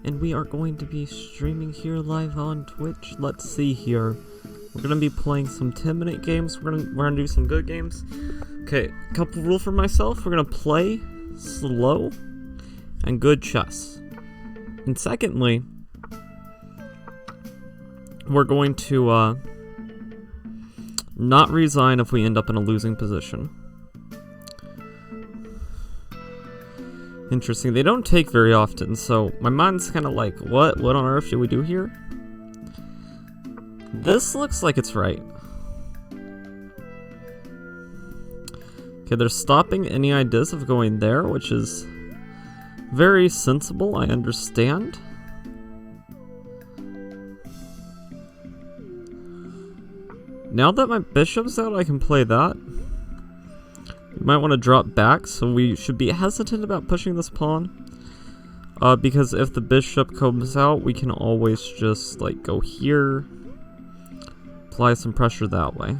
and we are going to be streaming here live on Twitch. Let's see here. We're gonna be playing some 10-minute games. We're gonna do some good games. Okay, couple rules for myself. We're gonna play slow and good chess. And secondly, we're going to not resign if we end up in a losing position. Interesting. They don't take very often, so my mind's kind of like, what on earth should we do here? This looks like it's right. Okay, they're stopping any ideas of going there, which is very sensible, I understand. Now that my bishop's out, I can play that. We might want to drop back, so we should be hesitant about pushing this pawn. Because if the bishop comes out, we can always just, like, go here. Apply some pressure that way.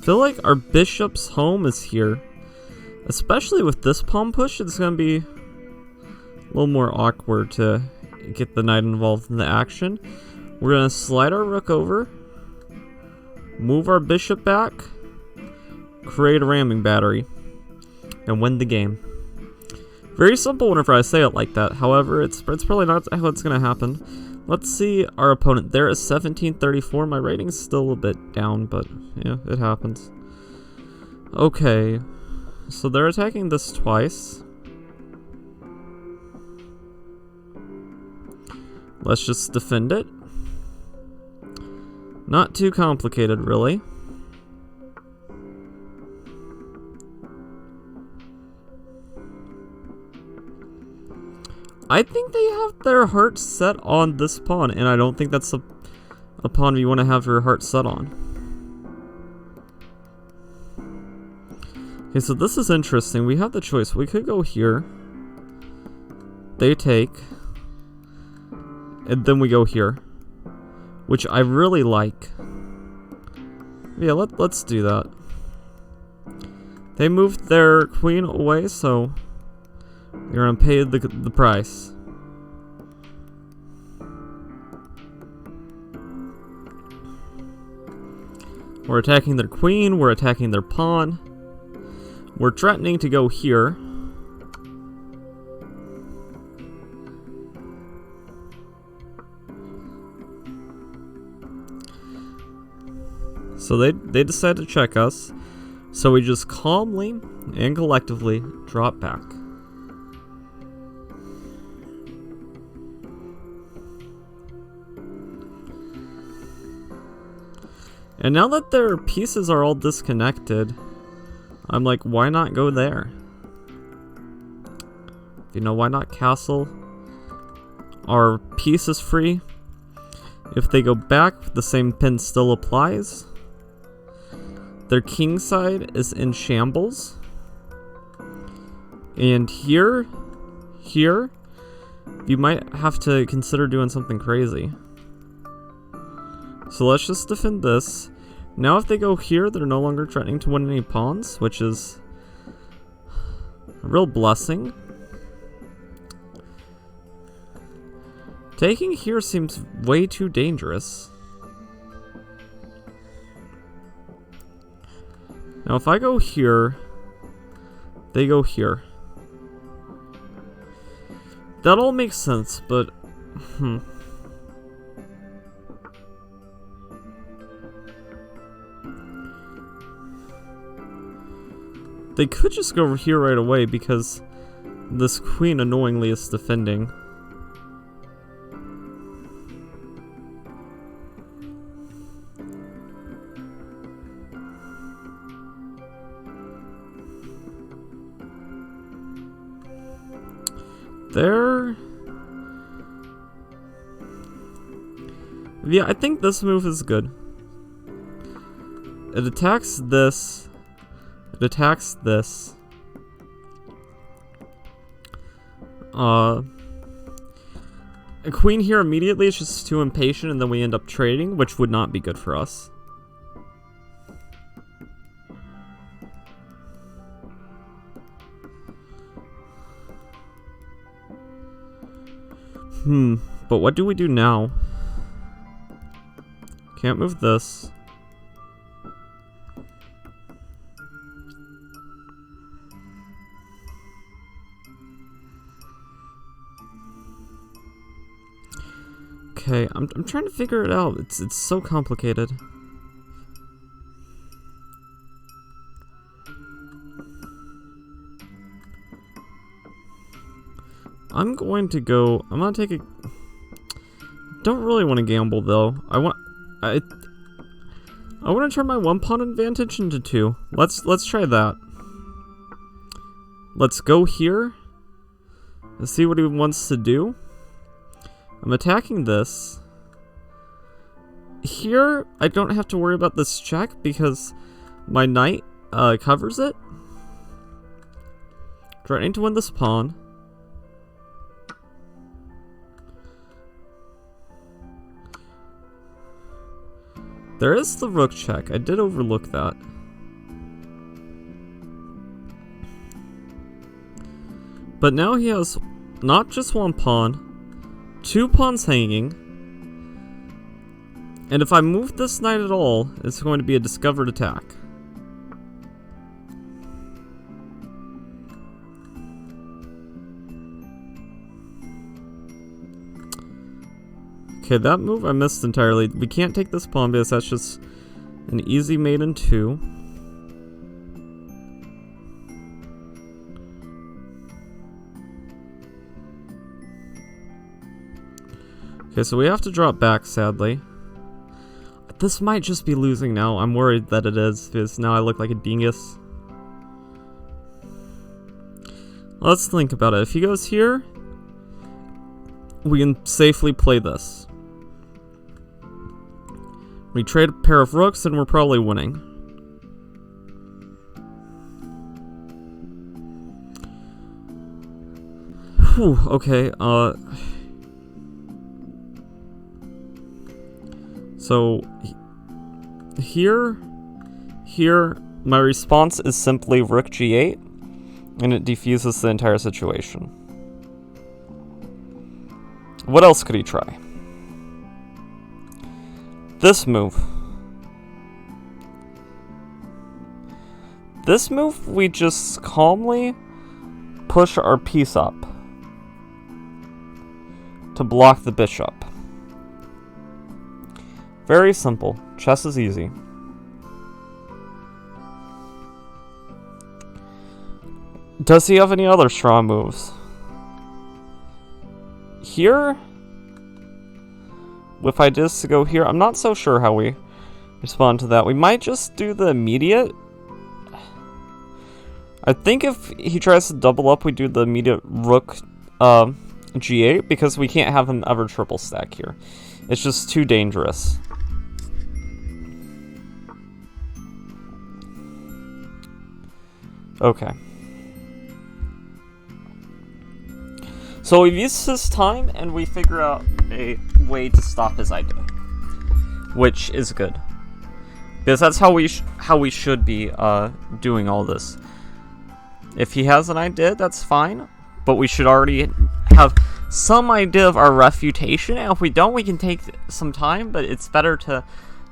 Feel like our bishop's home is here. Especially with this pawn push, it's going to be a little more awkward to get the knight involved in the action. We're going to slide our rook over. Move our bishop back, create a ramming battery, and win the game. Very simple whenever I say it like that. However, it's probably not how it's going to happen. Let's see our opponent. There is 1734. My rating's still a bit down, but yeah, it happens. Okay, so they're attacking this twice. Let's just defend it. Not too complicated, really. I think they have their heart set on this pawn, and I don't think that's a pawn you want to have your heart set on. Okay, so this is interesting. We have the choice. We could go here. They take. And then we go here. Which I really like. Yeah, let's do that. They moved their queen away, so they're gonna pay the price. We're attacking their queen, we're attacking their pawn. We're threatening to go here. So they decide to check us, so we just calmly and collectively drop back. And now that their pieces are all disconnected, I'm like, why not go there? You know, why not castle? Our piece is free. If they go back, the same pin still applies. Their king side is in shambles. And here, you might have to consider doing something crazy. So let's just defend this. Now if they go here, they're no longer threatening to win any pawns, which is a real blessing. Taking here seems way too dangerous. Now if I go here, they go here. That all makes sense, but they could just go over here right away because this queen annoyingly is defending. Yeah, I think this move is good. It attacks this. It attacks this. A queen here immediately is just too impatient, and then we end up trading, which would not be good for us. But what do we do now? Can't move this. Okay, I'm trying to figure it out. It's so complicated. I'm gonna take a... Don't really want to gamble though. I want to turn my 1 pawn advantage into 2. Let's try that. Let's go here. Let's see what he wants to do. I'm attacking this. Here, I don't have to worry about this check because my knight covers it. Trying to win this pawn. There is the rook check. I did overlook that. But now he has not just 1 pawn, 2 pawns hanging. And if I move this knight at all, it's going to be a discovered attack. Okay, that move I missed entirely. We can't take this pawn because that's just an easy mate in 2. Okay, so we have to drop back, sadly. This might just be losing now. I'm worried that it is, because now I look like a dingus. Let's think about it. If he goes here, we can safely play this. We trade a pair of rooks and we're probably winning. Whew, okay, so here, my response is simply rook g8, and it defuses the entire situation. What else could he try? This move. This move, we just calmly push our piece up to block the bishop. Very simple. Chess is easy. Does he have any other strong moves? Here, if I just go here, I'm not so sure how we respond to that. We might just do the immediate. I think if he tries to double up, we do the immediate rook g8, because we can't have him ever triple stack here. It's just too dangerous. Okay. So we've used his time, and we figure out a way to stop his idea, which is good, because that's how we should be doing all this. If he has an idea, that's fine, but we should already have some idea of our refutation. And if we don't, we can take some time, but it's better to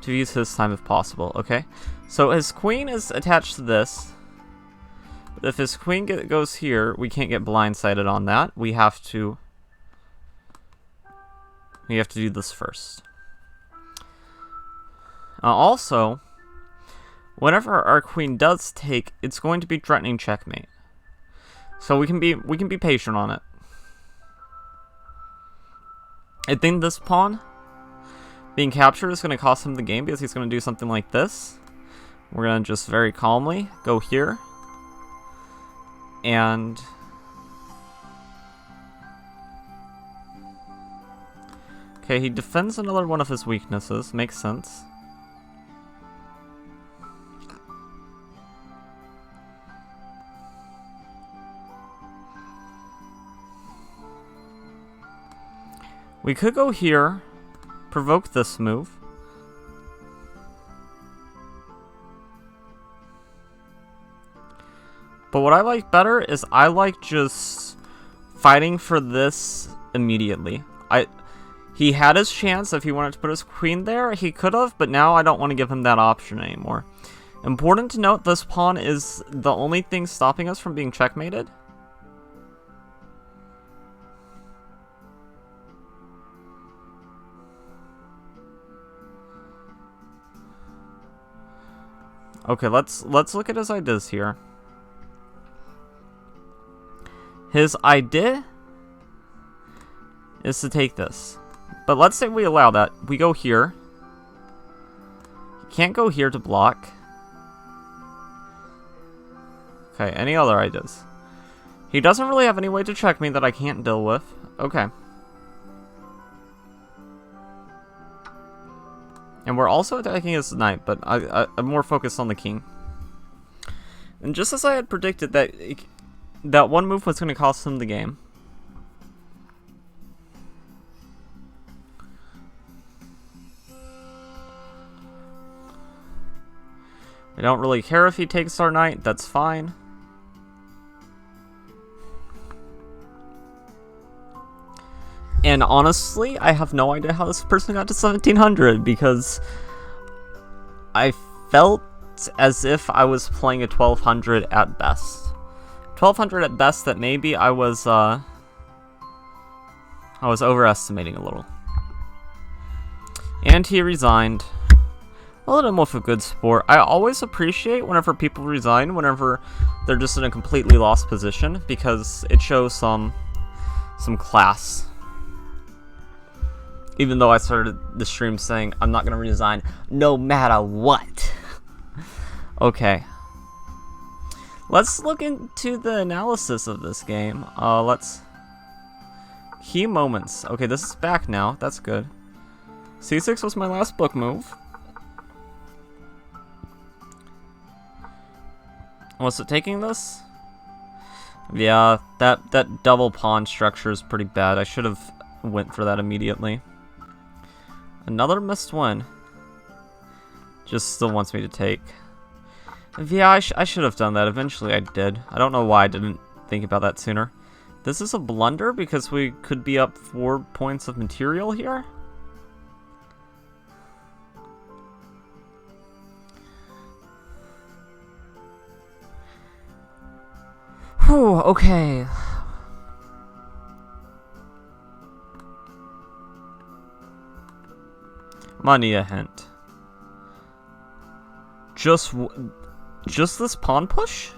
use his time if possible. Okay, so his queen is attached to this. If his queen goes here, we can't get blindsided on that. We have to do this first. Also, whenever our queen does take, it's going to be threatening checkmate. So we can be patient on it. I think this pawn being captured is going to cost him the game, because he's going to do something like this. We're going to just very calmly go here. And okay, he defends another one of his weaknesses. Makes sense. We could go here, provoke this move. But what I like better is I like just fighting for this immediately. He had his chance. If he wanted to put his queen there, he could have, but now I don't want to give him that option anymore. Important to note, this pawn is the only thing stopping us from being checkmated. Okay, let's look at his ideas here. His idea is to take this. But let's say we allow that. We go here. Can't go here to block. Okay, any other ideas? He doesn't really have any way to check me that I can't deal with. Okay. And we're also attacking his knight, but I'm more focused on the king. And just as I had predicted, that one move was going to cost him the game. I don't really care if he takes our knight, that's fine. And honestly, I have no idea how this person got to 1700, because I felt as if I was playing a 1200 at best. 1200 at best, that maybe I was overestimating a little. And he resigned. Well, let him with a good sport. I always appreciate whenever people resign, whenever they're just in a completely lost position, because it shows some class. Even though I started the stream saying I'm not going to resign no matter what. Okay. Let's look into the analysis of this game. Key moments. Okay, this is back now. That's good. C6 was my last book move. Was it taking this? Yeah, that double pawn structure is pretty bad. I should have went for that immediately. Another missed one. Just still wants me to take. Yeah, I should have done that. Eventually I did. I don't know why I didn't think about that sooner. This is a blunder because we could be up 4 points of material here. Whew, okay. Money a hint. Just this pawn push?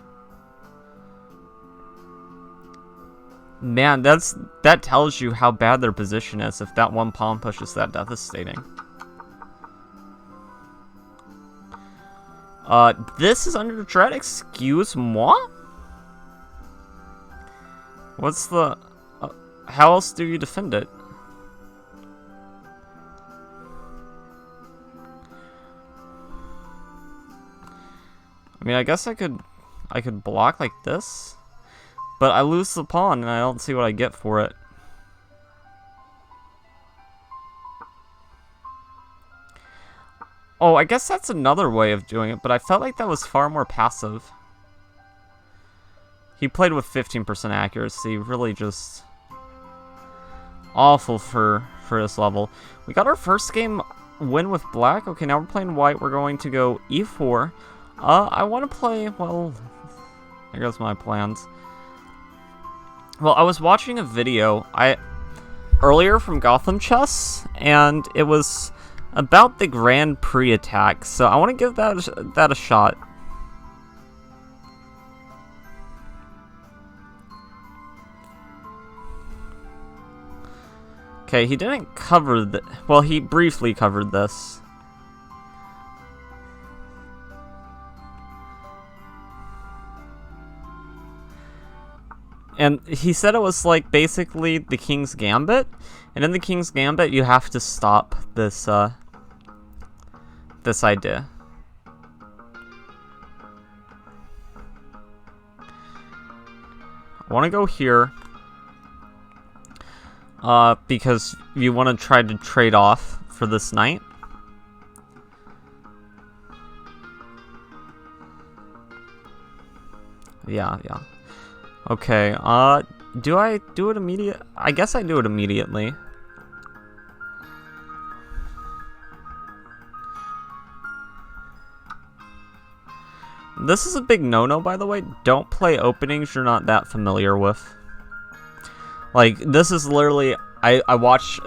Man, that tells you how bad their position is if that one pawn push is that devastating. This is under threat, excuse moi? What's the... how else do you defend it? I mean, I guess I could block like this, but I lose the pawn and I don't see what I get for it. Oh, I guess that's another way of doing it, but I felt like that was far more passive. He played with 15% accuracy, really just awful for this level. We got our first game win with black. Okay, now we're playing white. We're going to go e4. I want to play, well, there goes my plans. Well, I was watching a video earlier from Gotham Chess, and it was about the Grand Prix attack, so I want to give that a shot. Okay, he didn't cover well, he briefly covered this. And he said it was like basically the King's Gambit, and in the King's Gambit you have to stop this this idea. I want to go here because you want to try to trade off for this knight. Yeah. Okay, do I do it immediate? I guess I do it immediately. This is a big no-no, by the way. Don't play openings you're not that familiar with. Like, this is literally... I watched...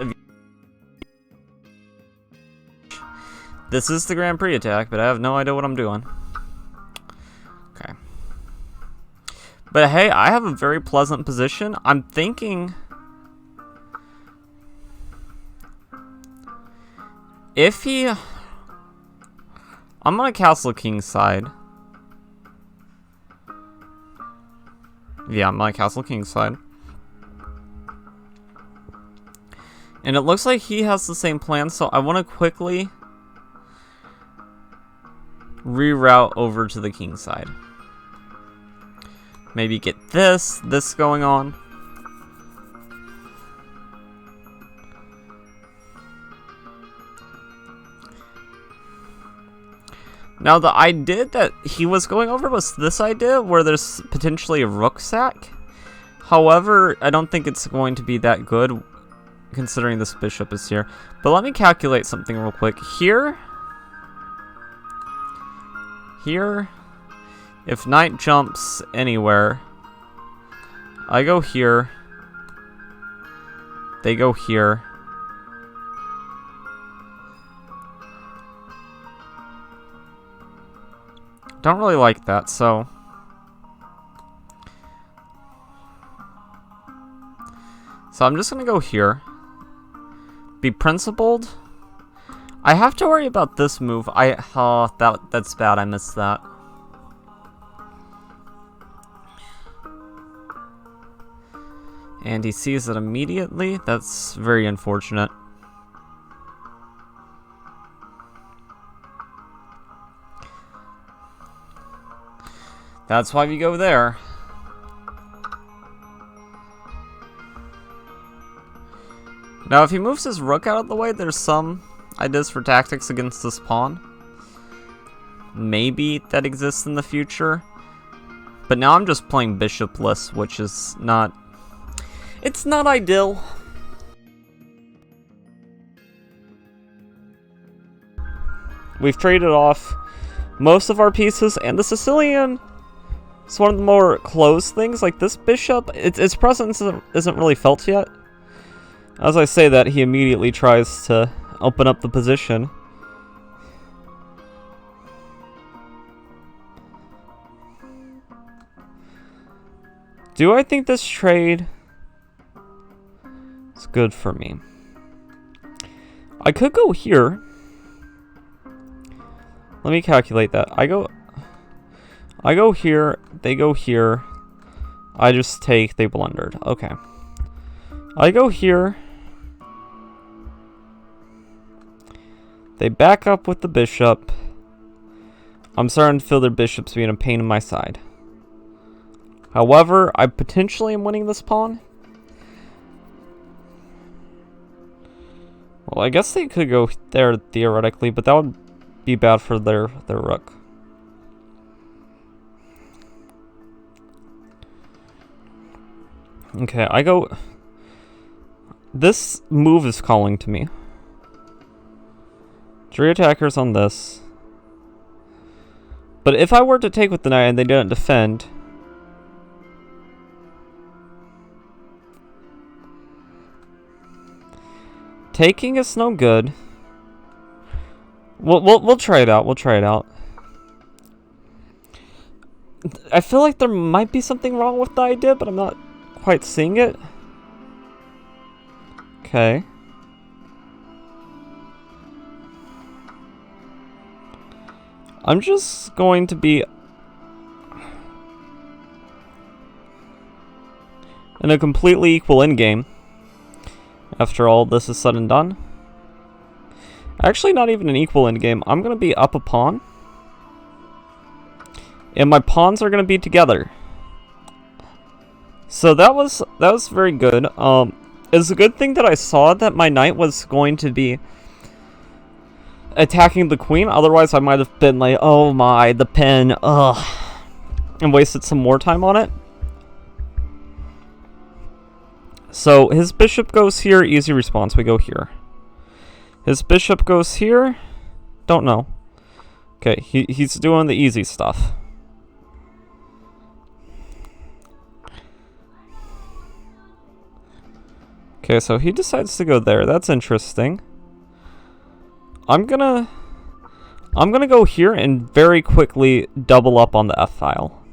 This is the Grand Prix attack, but I have no idea what I'm doing. Okay. But hey, I have a very pleasant position. I'm thinking... If he... I'm gonna castle king side. Yeah, I'm gonna castle king side. And it looks like he has the same plan, so I want to quickly reroute over to the king side. Maybe get this going on. Now, the idea that he was going over was this idea, where there's potentially a rook sack. However, I don't think it's going to be that good, considering this bishop is here. But let me calculate something real quick. Here, if knight jumps anywhere, I go here, they go here. Don't really like that, so... So I'm just gonna go here. Be principled. I have to worry about this move. That's bad, I missed that. And he sees it immediately. That's very unfortunate. That's why we go there. Now, if he moves his rook out of the way, there's some ideas for tactics against this pawn. Maybe that exists in the future. But now I'm just playing bishopless, which is not... It's not ideal. We've traded off most of our pieces, and the Sicilian... It's one of the more closed things, like this bishop, its presence isn't really felt yet. As I say that, he immediately tries to open up the position. Do I think this trade is good for me? I could go here. Let me calculate that. I go here, they go here. I just take, they blundered. Okay. I go here. They back up with the bishop. I'm starting to feel their bishops being a pain in my side. However, I potentially am winning this pawn. Well, I guess they could go there theoretically, but that would be bad for their rook. Okay, I go... This move is calling to me. 3 attackers on this. But if I were to take with the knight and they didn't defend... Taking is no good. We'll try it out. We'll try it out. I feel like there might be something wrong with the idea, but I'm not quite seeing it. Okay. I'm just going to be in a completely equal endgame after all this is said and done. Actually, not even an equal endgame. I'm going to be up a pawn. And my pawns are going to be together. So that was very good. It's a good thing that I saw that my knight was going to be attacking the queen. Otherwise, I might have been like, oh my, the pen, ugh, and wasted some more time on it. So his bishop goes here, easy response, we go here. His bishop goes here, don't know. Okay, he's doing the easy stuff. Okay, so he decides to go there. That's interesting. I'm gonna go here and very quickly double up on the F file.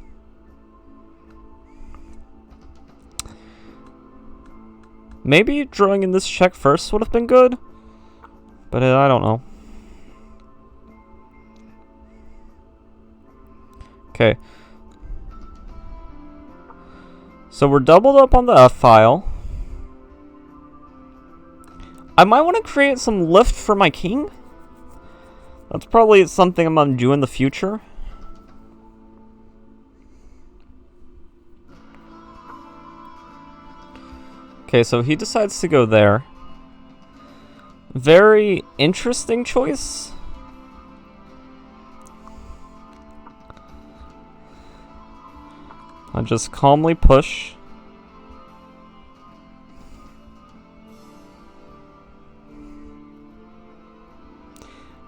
Maybe drawing in this check first would have been good, but I don't know. Okay. So we're doubled up on the F file. I might want to create some lift for my king. That's probably something I'm going to do in the future. Okay, so he decides to go there. Very interesting choice. I just calmly push.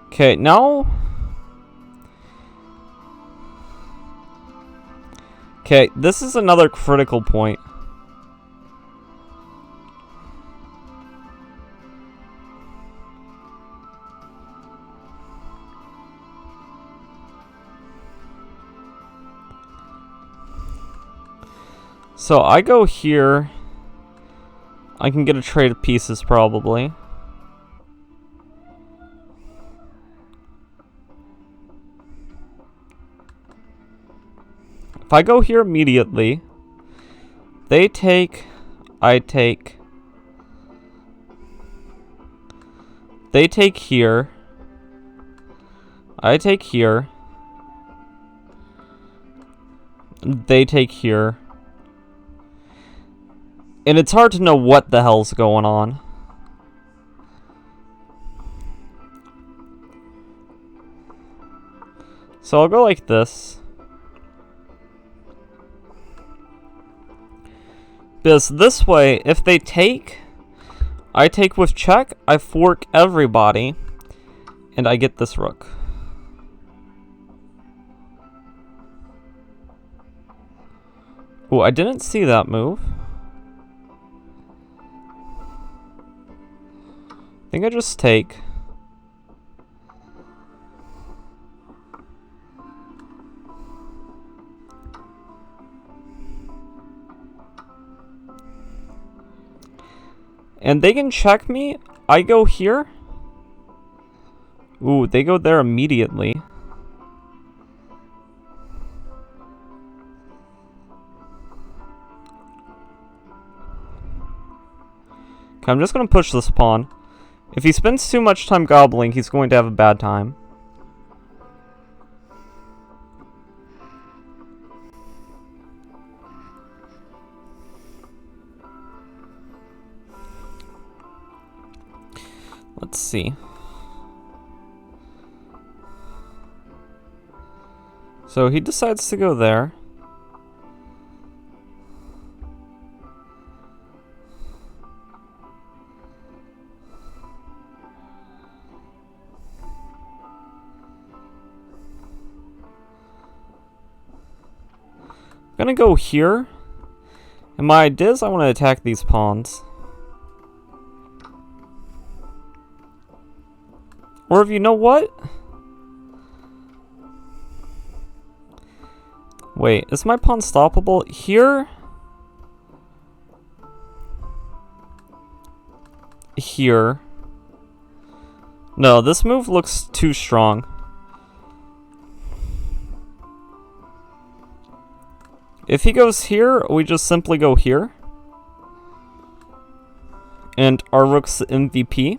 Okay, now... Okay, this is another critical point. So I go here. I can get a trade of pieces probably. If I go here immediately, they take, I take, they take here, I take here, they take here. And it's hard to know what the hell's going on. So I'll go like this. Because this way, if they take, I take with check, I fork everybody, and I get this rook. Oh, I didn't see that move. I think I just take. And they can check me. I go here. Ooh, they go there immediately. Okay, I'm just going to push this pawn. If he spends too much time gobbling, he's going to have a bad time. Let's see. So he decides to go there. I'm gonna go here. And my idea is I want to attack these pawns. Or if you know what? Wait, is my pawn stoppable? Here? Here. No, this move looks too strong. If he goes here, we just simply go here. And our rook's the MVP.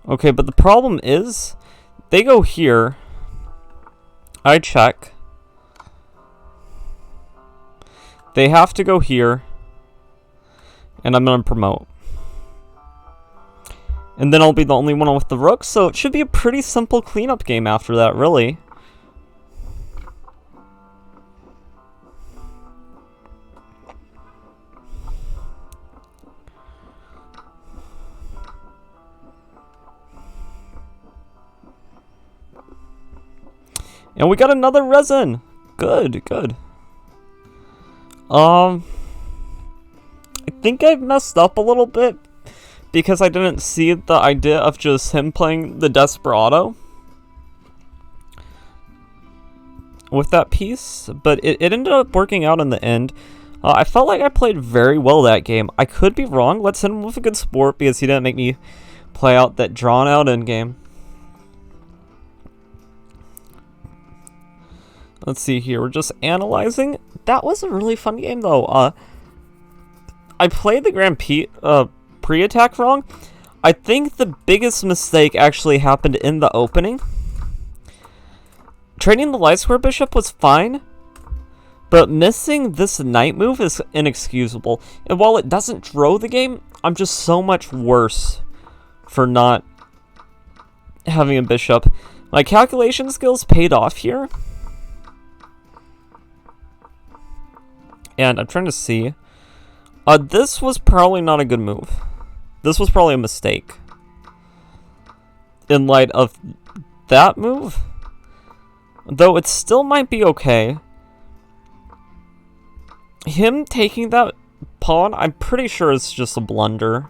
Okay, but the problem is, they go here. I check. They have to go here. And I'm gonna promote. And then I'll be the only one with the rook, so it should be a pretty simple cleanup game after that, really. And we got another resin! Good, good. I think I messed up a little bit because I didn't see the idea of just him playing the Desperado with that piece, but it ended up working out in the end. I felt like I played very well that game. I could be wrong. Let's hit him with a good sport because he didn't make me play out that drawn out endgame. Let's see here. We're just analyzing. That was a really fun game though. I played the Grand pre-attack wrong. I think the biggest mistake actually happened in the opening. Trading the light square bishop was fine, but missing this knight move is inexcusable. And while it doesn't throw the game, I'm just so much worse for not having a bishop. My calculation skills paid off here. And I'm trying to see. This was probably not a good move. This was probably a mistake. In light of that move. Though it still might be okay. Him taking that pawn, I'm pretty sure it's just a blunder.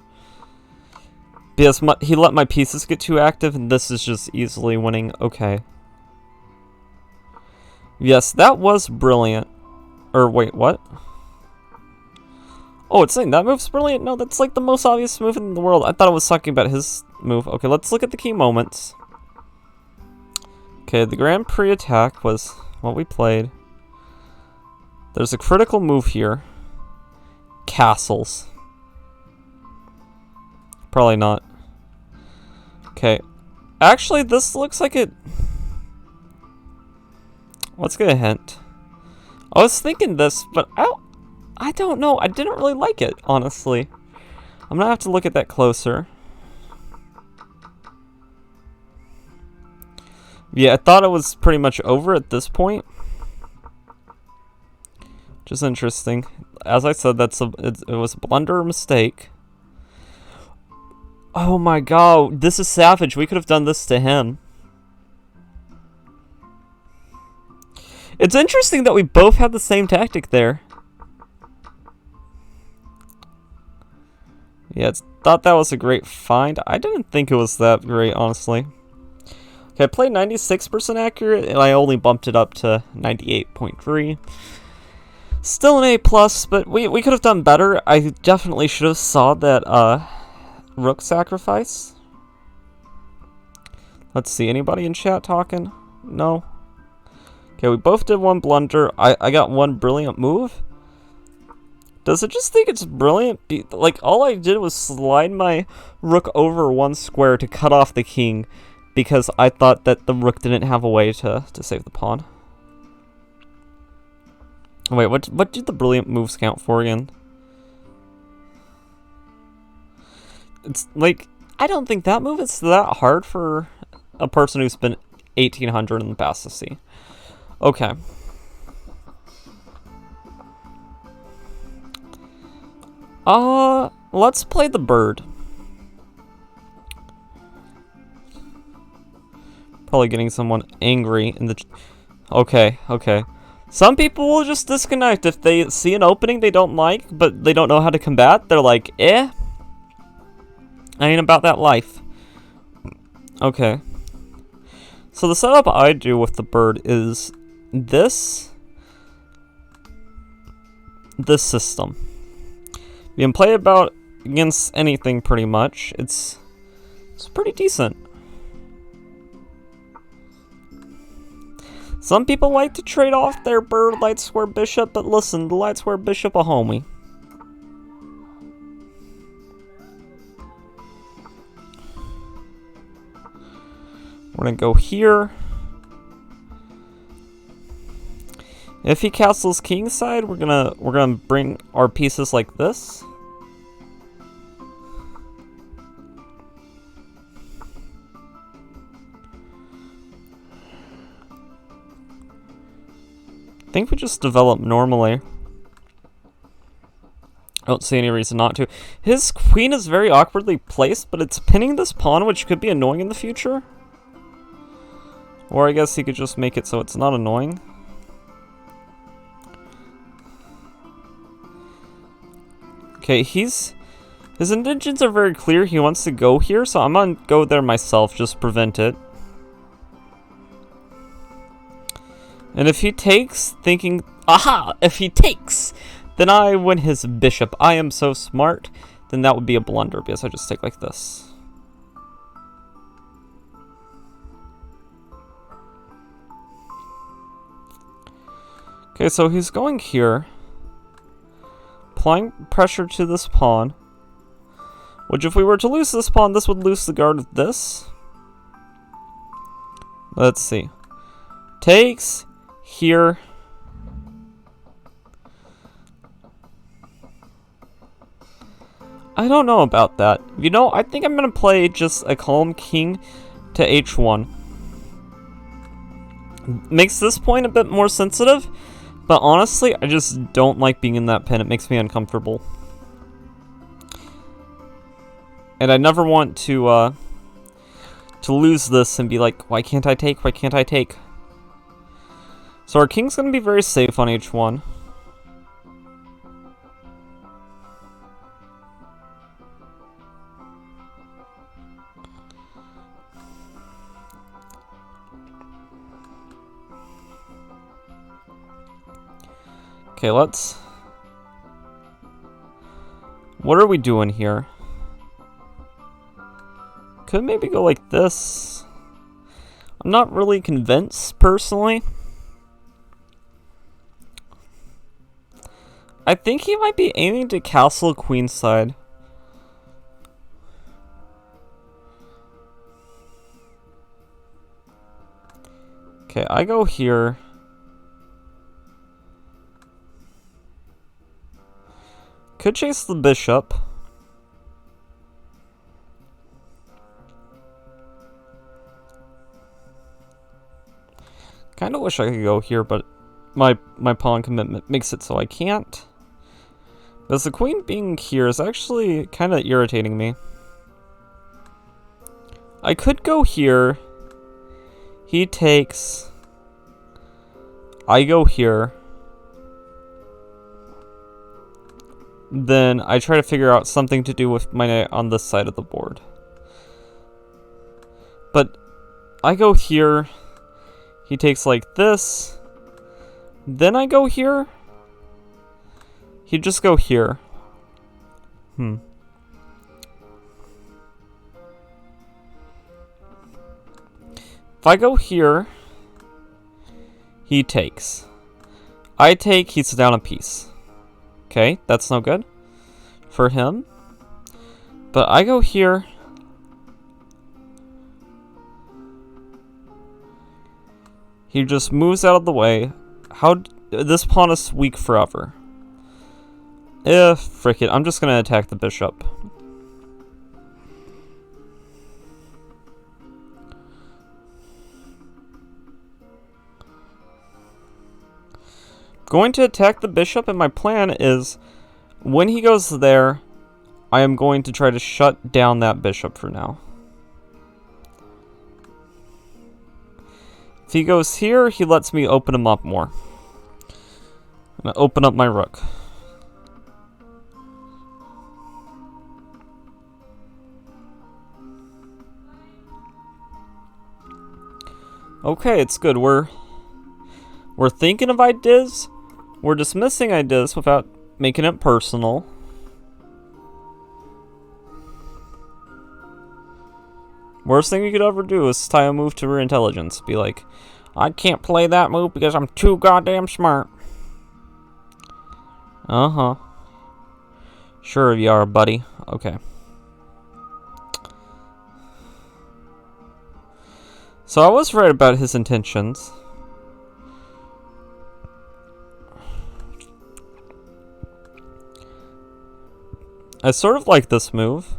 Because he let my pieces get too active, and this is just easily winning. Okay. Yes, that was brilliant. Or wait, what? Oh, it's saying that move's brilliant? No, that's like the most obvious move in the world. I thought it was talking about his move. Okay, let's look at the key moments. Okay, the Grand Prix attack was what we played. There's a critical move here. Castles. Probably not. Okay. Actually, this looks like it... Let's get a hint. I was thinking this, but I don't know. I didn't really like it, honestly. I'm gonna have to look at that closer. Yeah, I thought it was pretty much over at this point. Which is interesting. As I said, it was a blunder or mistake. Oh my god, this is savage. We could have done this to him. It's interesting that we both had the same tactic there. Yeah, thought that was a great find. I didn't think it was that great, honestly. Okay, I played 96% accurate, and I only bumped it up to 98.3. Still an A+, but we could have done better. I definitely should have saw that rook sacrifice. Let's see, anybody in chat talking? No? Okay, we both did one blunder. I got one brilliant move. Does it just think it's brilliant? Like, all I did was slide my rook over one square to cut off the king because I thought that the rook didn't have a way to save the pawn. Wait, what did the brilliant moves count for again? It's like, I don't think that move is that hard for a person who's been 1800 in the past to see. Okay. Let's play the bird. Probably getting someone angry in the... Okay, okay. Some people will just disconnect if they see an opening they don't like, but they don't know how to combat. They're like, I ain't about that life. Okay. So the setup I do with the bird is this system. You can play about against anything pretty much. It's pretty decent. Some people like to trade off their bird light square bishop, but listen, the light square bishop a homie. We're gonna go here. If he castles kingside, we're gonna bring our pieces like this. I think we just develop normally. I don't see any reason not to. His queen is very awkwardly placed, but it's pinning this pawn, which could be annoying in the future. Or I guess he could just make it so it's not annoying. Okay, his intentions are very clear. He wants to go here, so I'm gonna go there myself, just prevent it. And if he takes, thinking, aha! If he takes, then I win his bishop. I am so smart. Then that would be a blunder, because I just take like this. Okay, so he's going here. Applying pressure to this pawn. Which, if we were to lose this pawn, this would lose the guard of this. Let's see. Takes here. I don't know about that. You know, I think I'm going to play just a calm king to h1. Makes this point a bit more sensitive, but honestly, I just don't like being in that pin. It makes me uncomfortable. And I never want to lose this and be like, why can't I take? Why can't I take? So our king's going to be very safe on h1. Okay, let's... What are we doing here? Could maybe go like this. I'm not really convinced, personally. I think he might be aiming to castle queenside. Okay, I go here. Could chase the bishop. Kind of wish I could go here, but my pawn commitment makes it so I can't. Because the queen being here is actually kind of irritating me. I could go here. He takes. I go here. Then I try to figure out something to do with my knight on this side of the board. But I go here. He takes like this. Then I go here. He'd just go here. If I go here, he takes. I take, he's down a piece. Okay, that's no good for him. But I go here. He just moves out of the way. This pawn is weak forever. Frick it. I'm just gonna attack the bishop. Going to attack the bishop, and my plan is when he goes there, I am going to try to shut down that bishop for now. If he goes here, he lets me open him up more. I'm gonna open up my rook. Okay, it's good. We're thinking of ideas. We're dismissing ideas without making it personal. Worst thing you could ever do is tie a move to rear intelligence. Be like, I can't play that move because I'm too goddamn smart. Uh-huh. Sure you are, buddy. Okay. So I was right about his intentions. I sort of like this move.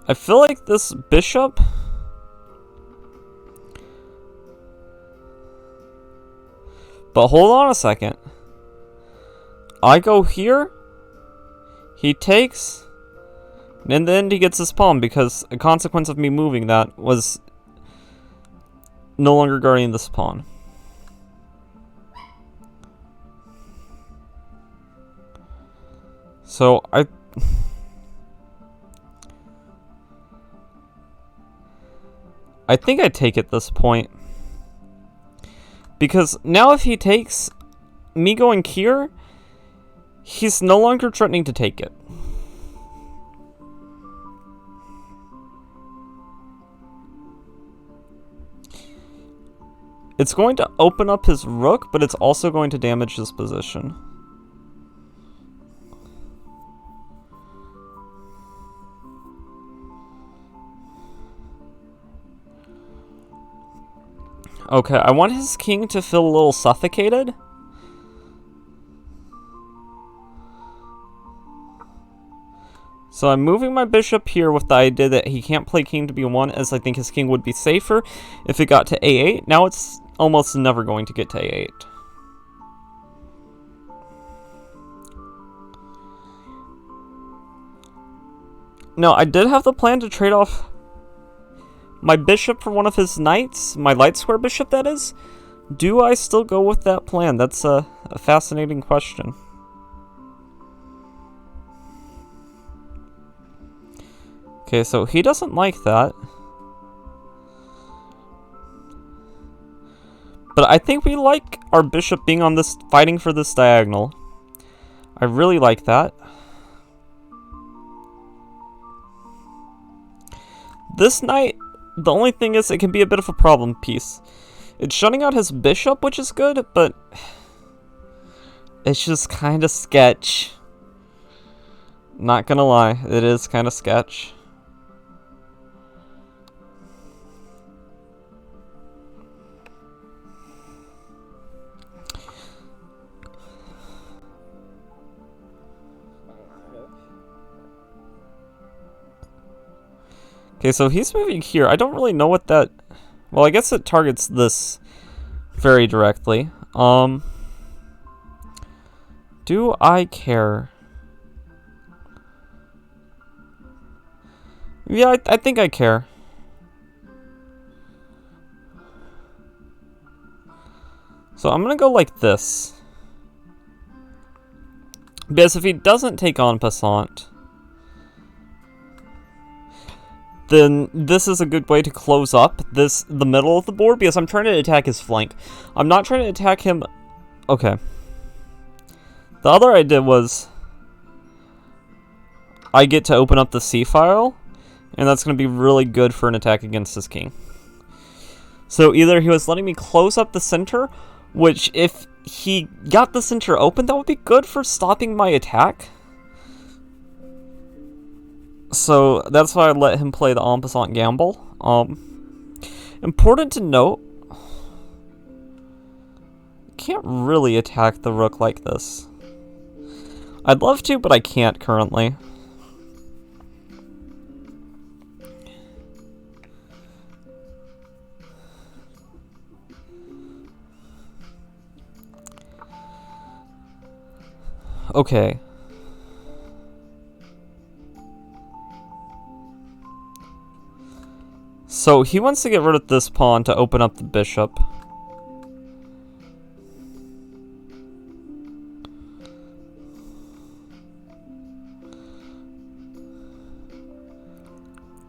I feel like this bishop... But hold on a second. I go here. He takes. And then he gets his pawn because a consequence of me moving that was no longer guarding this pawn. So I think I take at this point. Because now if he takes me going here, he's no longer threatening to take it. It's going to open up his rook, but it's also going to damage his position. Okay, I want his king to feel a little suffocated. So I'm moving my bishop here with the idea that he can't play king to b1, as I think his king would be safer if it got to a8. Now it's almost never going to get to a8. No, I did have the plan to trade off my bishop for one of his knights, my light square bishop, that is. Do I still go with that plan? That's a fascinating question. Okay, so he doesn't like that. But I think we like our bishop being on this, fighting for this diagonal. I really like that. This knight, the only thing is it can be a bit of a problem piece. It's shutting out his bishop, which is good, but it's just kind of sketch. Not gonna lie, it is kind of sketch. Okay, so he's moving here. I don't really know what that... Well, I guess it targets this very directly. Do I care? Yeah, I think I care. So I'm gonna go like this. Because if he doesn't take on Passant, then this is a good way to close up the middle of the board, because I'm trying to attack his flank. I'm not trying to attack him. Okay. The other idea was I get to open up the C file, and that's going to be really good for an attack against his king. So either he was letting me close up the center, which if he got the center open, that would be good for stopping my attack. So that's why I let him play the en passant gamble. Important to note, can't really attack the rook like this. I'd love to, but I can't currently. Okay. So he wants to get rid of this pawn to open up the bishop.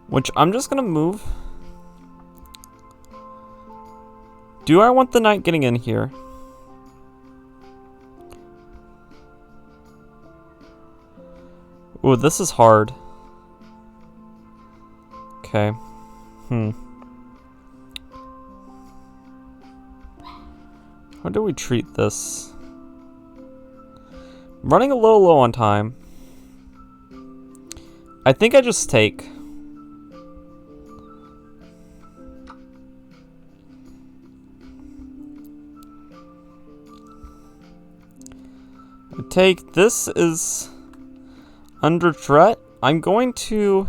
Which I'm just gonna move. Do I want the knight getting in here? Ooh, this is hard. Okay. How do we treat this? I'm running a little low on time. I think I just take. I take. This is under threat. I'm going to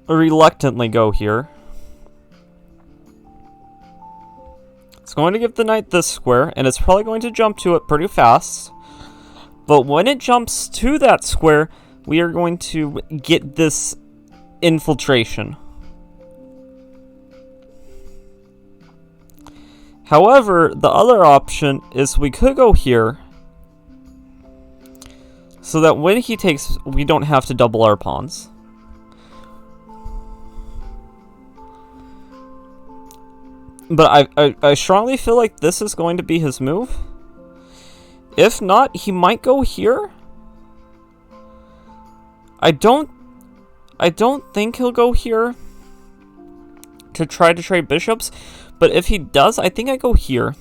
reluctantly go here. It's going to give the knight this square, and it's probably going to jump to it pretty fast. But when it jumps to that square, we are going to get this infiltration. However, the other option is we could go here, So that when he takes, we don't have to double our pawns. But I strongly feel like this is going to be his move. If not, he might go here. I don't think he'll go here to try to trade bishops, but if he does, I think I go here.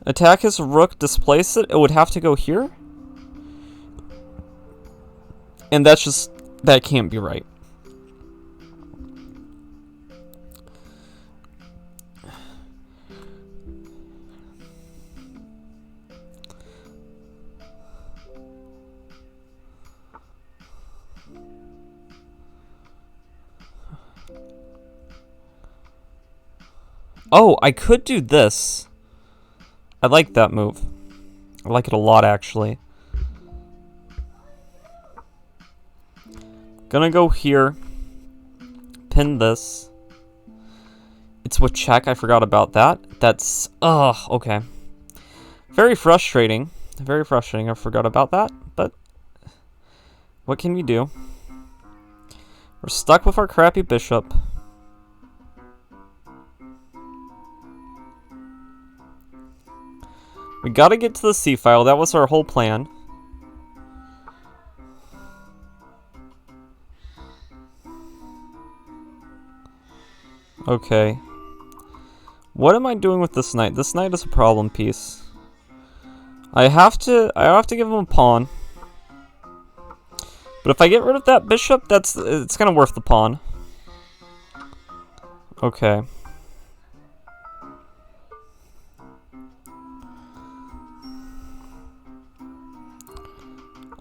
Attack his rook, displace it. It would have to go here. And that can't be right. Oh, I could do this. I like that move. I like it a lot, actually. Gonna go here. Pin this. It's with check. I forgot about that. That's... Ugh, okay. Very frustrating. Very frustrating. I forgot about that. But what can we do? We're stuck with our crappy bishop. We gotta get to the C file. That was our whole plan. Okay. What am I doing with this knight? This knight is a problem piece. I have to give him a pawn. But if I get rid of that bishop, it's kind of worth the pawn. Okay.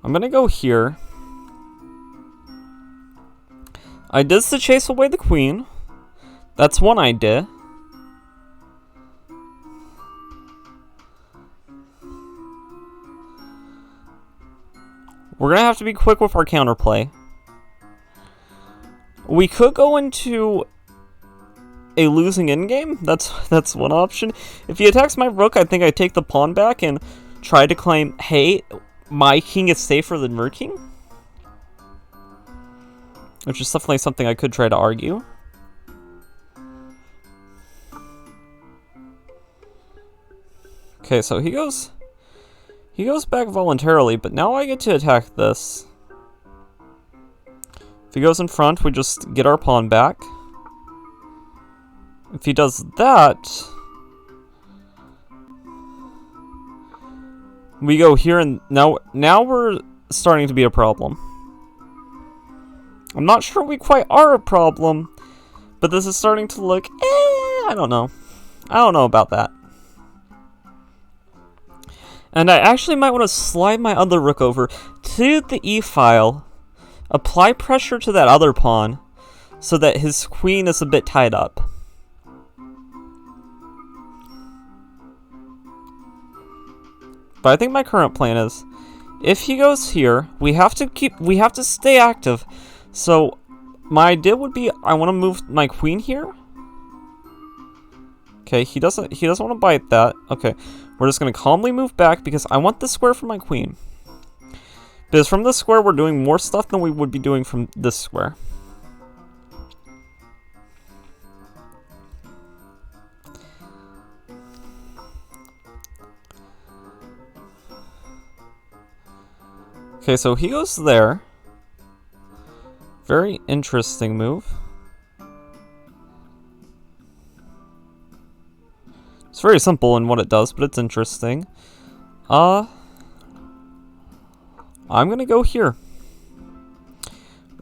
I'm gonna go here. I did to chase away the queen. That's one idea. We're gonna have to be quick with our counterplay. We could go into a losing endgame. That's one option. If he attacks my rook, I think I take the pawn back and try to claim, hey, my king is safer than your king. Which is definitely something I could try to argue. Okay, so he goes back voluntarily, but now I get to attack this. If he goes in front, we just get our pawn back. If he does that, we go here, and now we're starting to be a problem. I'm not sure we quite are a problem, but this is starting to look, I don't know. I don't know about that. And I actually might want to slide my other rook over to the e-file, apply pressure to that other pawn, so that his queen is a bit tied up. But I think my current plan is, if he goes here, we have to stay active. So my idea would be, I want to move my queen here. Okay, he doesn't want to bite that. Okay, we're just gonna calmly move back because I want the square for my queen. Because from this square, we're doing more stuff than we would be doing from this square. Okay, so he goes there. Very interesting move. It's very simple in what it does, but it's interesting. I'm gonna go here.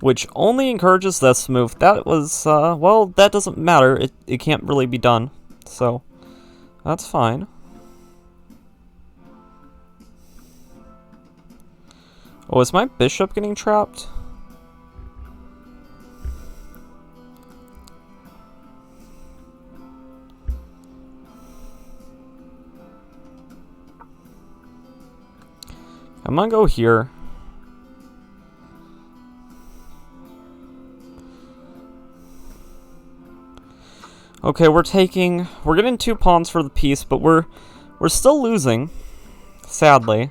Which only encourages this move. That was, well, that doesn't matter. It can't really be done. So, that's fine. Oh, is my bishop getting trapped? I'm gonna go here. Okay, we're getting 2 pawns for the piece, but we're still losing, sadly.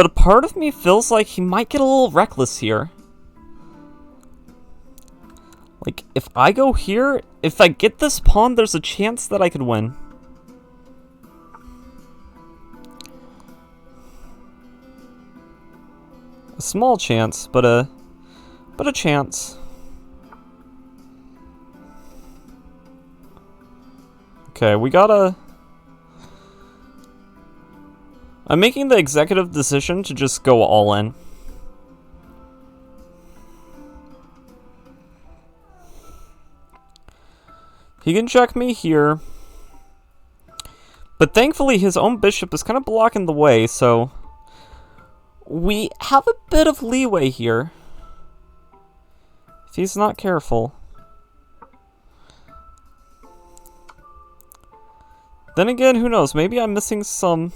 But a part of me feels like he might get a little reckless here. Like, if I go here, if I get this pawn, there's a chance that I could win. A small chance, but a chance. Okay, we gotta... I'm making the executive decision to just go all in. He can check me here. But thankfully his own bishop is kind of blocking the way, so... we have a bit of leeway here. If he's not careful. Then again, who knows? Maybe I'm missing some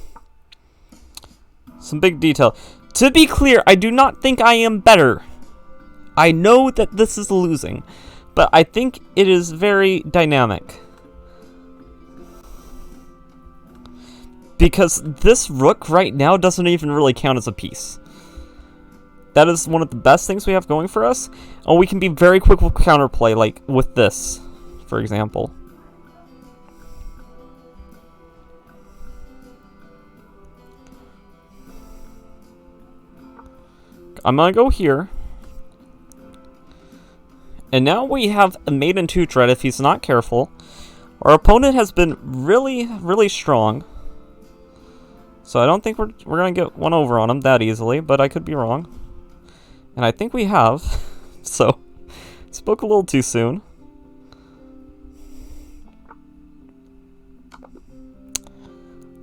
big detail. To be clear, I do not think I am better. I know that this is losing, but I think it is very dynamic. Because this rook right now doesn't even really count as a piece. That is one of the best things we have going for us. And we can be very quick with counterplay, like with this, for example. I'm gonna go here. And now we have a mate in 2 threat if he's not careful. Our opponent has been really, really strong. So I don't think we're gonna get one over on him that easily, but I could be wrong. And I think we have. So, spoke a little too soon.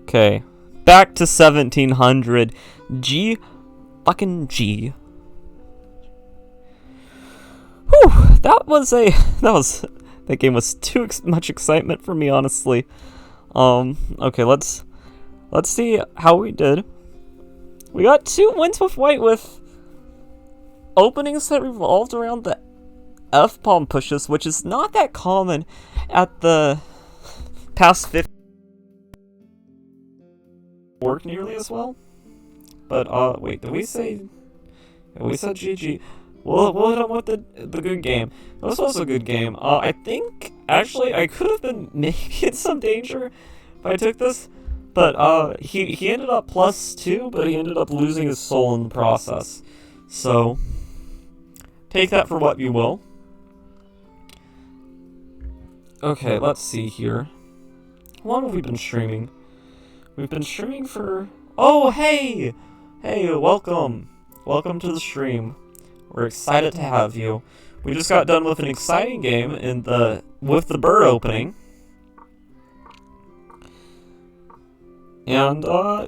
Okay, back to 1700. G fucking G. Whew, that game was too much excitement for me, honestly. Okay, let's see how we did. We got 2 wins with white with openings that revolved around the F-pawn pushes, which is not that common at the past 50. Work nearly as well. But, wait, did we say... we said GG. We'll hit on with the good game. This was a good game. I think, actually, I could have been maybe in some danger if I took this. But, he ended up +2, but he ended up losing his soul in the process. So, take that for what you will. Okay, let's see here. How long have we been streaming? We've been streaming for... Oh, hey! Hey, welcome. Welcome to the stream. We're excited to have you. We just got done with an exciting game with the bird opening. And,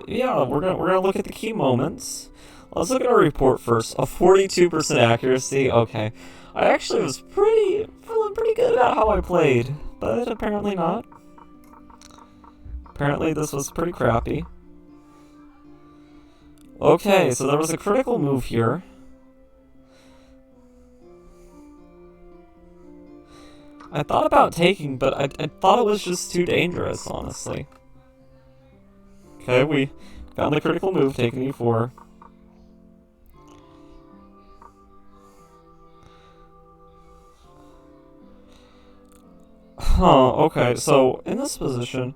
yeah, we're gonna look at the key moments. Let's look at our report first. A 42% accuracy. Okay. I actually was feeling pretty good about how I played, but apparently not. Apparently this was pretty crappy. Okay, so there was a critical move here. I thought about taking, but I thought it was just too dangerous, honestly. Okay, we found the critical move, taking e4. Huh, okay, so in this position...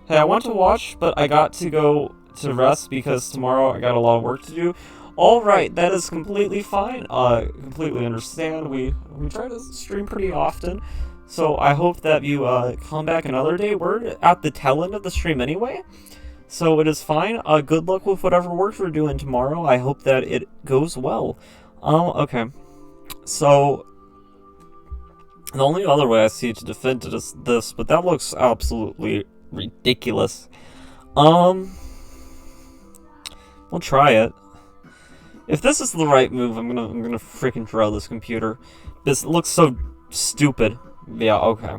Hey, I want to watch, but I got to go to rest because tomorrow I got a lot of work to do. Alright, that is completely fine. Completely understand. We try to stream pretty often, so I hope that you come back another day. We're at the tail end of the stream anyway, so it is fine. Good luck with whatever work we're doing tomorrow. I hope that it goes well. Okay. So, the only other way I see to defend it is this, but that looks absolutely ridiculous. We'll try it. If this is the right move, I'm gonna freaking throw this computer. This looks so stupid. Yeah, okay.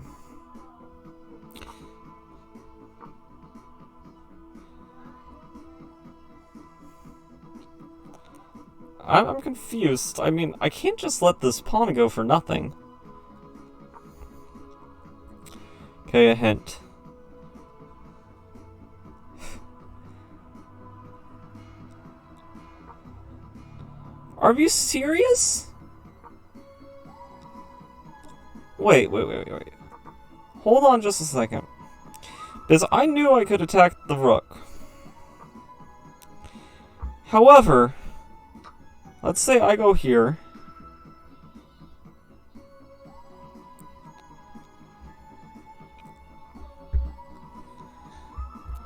I'm confused. I mean, I can't just let this pawn go for nothing. Okay, a hint. Are you serious? Wait. Hold on just a second. Because I knew I could attack the rook. However, let's say I go here.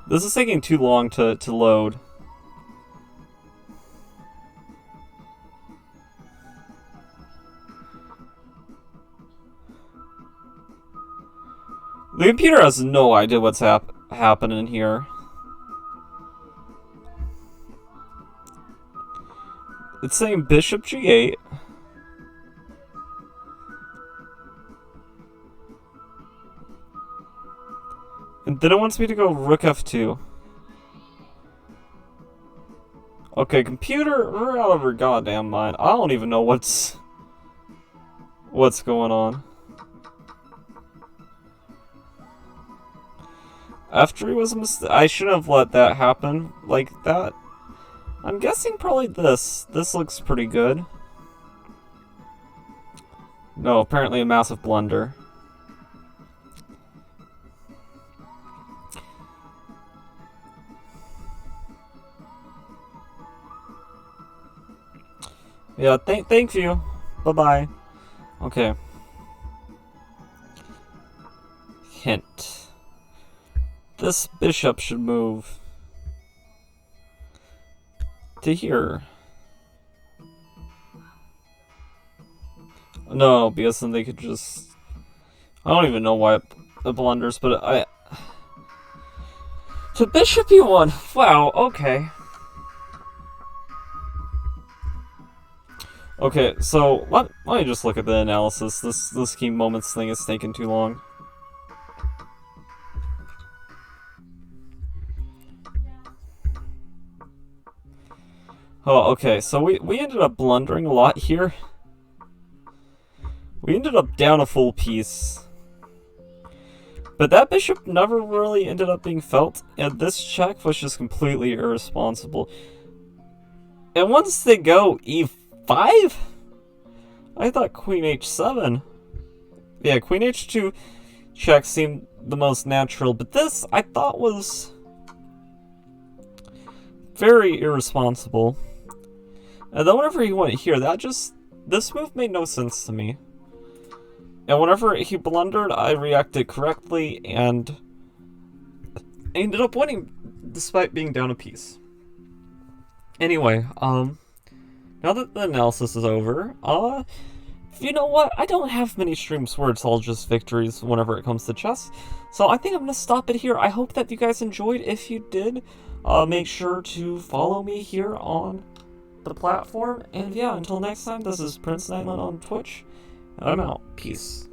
This is taking too long to load. The computer has no idea what's happening here. It's saying bishop g8. And then it wants me to go rook f2. Okay, computer, we're out of our goddamn mind. I don't even know what's going on. F3 was a mistake. I shouldn't have let that happen like that. I'm guessing probably this. This looks pretty good. No, apparently a massive blunder. Yeah, thank you. Bye-bye. Okay. Hint. This bishop should move to here. No, because then they could just... I don't even know why it blunders, but to bishop e1. Wow, okay. Okay, so let me just look at the analysis. This key moments thing is taking too long. Oh, okay, so we ended up blundering a lot here. We ended up down a full piece. But that bishop never really ended up being felt, and this check was just completely irresponsible. And once they go e5, I thought queen h7. Yeah, queen h2 check seemed the most natural, but this I thought was very irresponsible. And then whenever he went here, this move made no sense to me. And whenever he blundered, I reacted correctly, and I ended up winning, despite being down a piece. Anyway, now that the analysis is over, you know what? I don't have many streams where it's all just victories whenever it comes to chess, so I think I'm gonna stop it here. I hope that you guys enjoyed. If you did, make sure to follow me here on the platform, and yeah, until next time, this is PrinceNightlen on Twitch, and I'm out. Peace.